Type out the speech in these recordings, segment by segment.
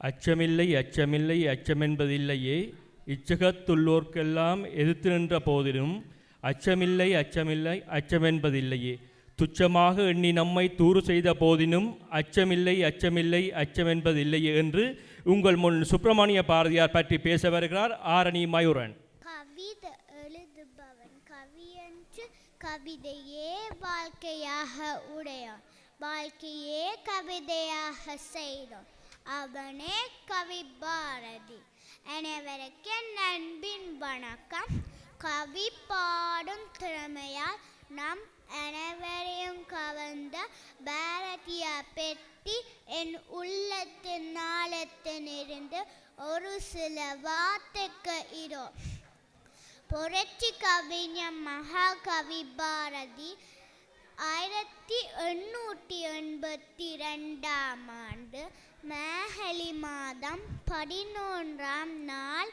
அச்சமில்லை அச்சமில்லை அச்சமென்பதில்லையே, இச்சகத்துள்ளோர்க்கெல்லாம் எதிர்த்து நின்ற போதிலும் அச்சமில்லை அச்சமில்லை அச்சமென்பதில்லையே, துச்சமாக எண்ணி நம்மை தூறு செய்த போதினும் அச்சமில்லை அச்சமில்லை அச்சமென்பதில்லையே என்று உங்கள் முன் சுப்பிரமணிய பாரதியார் பற்றி பேச வருகிறார் ஆரணி மயூரன். கவிதை எழுதுபவன் கவியன்று கவிதையே வாழ்க்கையாக உடையான், வாழ்க்கையே கவிதையாக செய்தான், அவனே கவி பாரதி. அனைவருக்கு நண்பின் வணக்கம். கவி பாடும் திறமையால் நம் அனைவரையும் கவர்ந்த பாரதிய பெட்டி என் உள்ளத்தின் நாளத்தினிருந்து ஒரு சில வார்த்தைக்கு இதோ. புரட்சி கவிஞர் மகாகவி பாரதி 1882 மார்கழி மாதம் 11ஆம் நாள்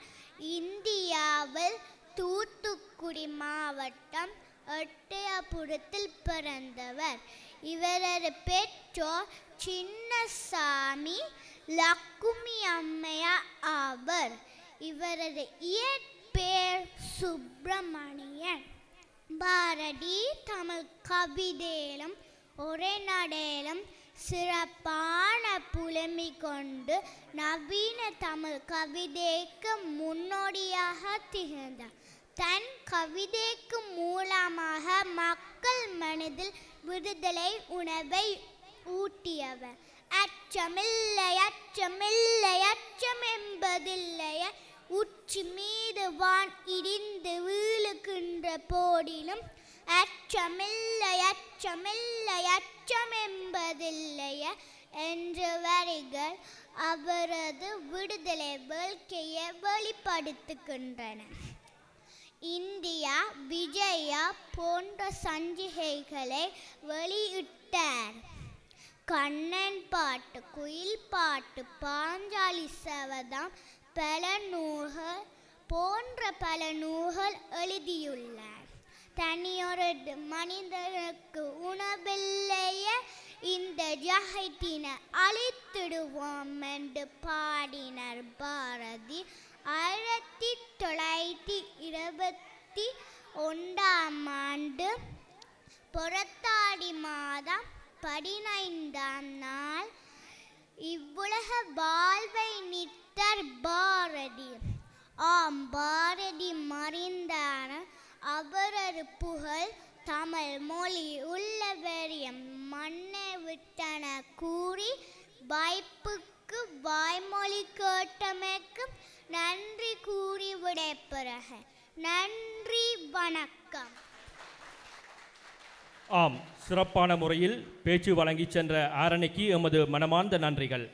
இந்தியாவில் தூத்துக்குடி மாவட்டம் எட்டயபுரத்தில் பிறந்தவர். இவரது பெற்றோர் சின்னசாமி லக்குமி அம்மையார் ஆவர். இவரது இயற்பெயர் சுப்பிரமணியன். பாரதி தமிழ் கவிதையிலும் உரைநடையிலும் சிறப்பான புலமை கொண்டு நவீன தமிழ் கவிதைக்கு முன்னோடியாக திகழ்ந்தார். தன் கவிதைக்கு மூலமாக மக்கள் மனதில் விடுதலை உணர்வை ஊட்டியவர். அச்சமில்லை அச்சமில்லை அச்சம் என்பதில்லையே, உச்சி மீது வான் இடிந்து வீழுகின்ற போதிலும் அச்சமில்லை அச்சமில்லை அச்சம் என்பதில்லையே என்ற வரிகள் அவரது விடுதலை வாழ்க்கையை வெளிப்படுத்துகின்றன. இந்தியா விஜயா போன்ற சஞ்சிகைகளை வெளியிட்டார். கண்ணன் பாட்டு, குயில் பாட்டு, பாஞ்சாலி சபதம் போன்ற பல நூல்கள் எழுதியுள்ளார். தனியொரு மனிதனுக்கு உணவில்லையே, இந்த ஜகத்தினை அழித்திடுவோம் என்று பாடினார் பாரதி. 1921ஆம் ஆண்டு புரட்டாதி மாதம் 15ஆம் நாள் இவ்வுலக வாழ்வை நிற்றார் பாரதி. ஆம், பாரதி மறைந்தார். அவரது புகழ் தமிழ் மொழி உள்ளவரியம் மண்ணை விட்டன கூறி வாய்ப்புக்கு வாய்மொழி கேட்டமைக்கு நன்றி கூறி விடைபெறுக. நன்றி, வணக்கம். ஆம், சிறப்பான முறையில் பேச்சு வழங்கி சென்ற ஆரணிக்கு எமது மனமார்ந்த நன்றிகள்.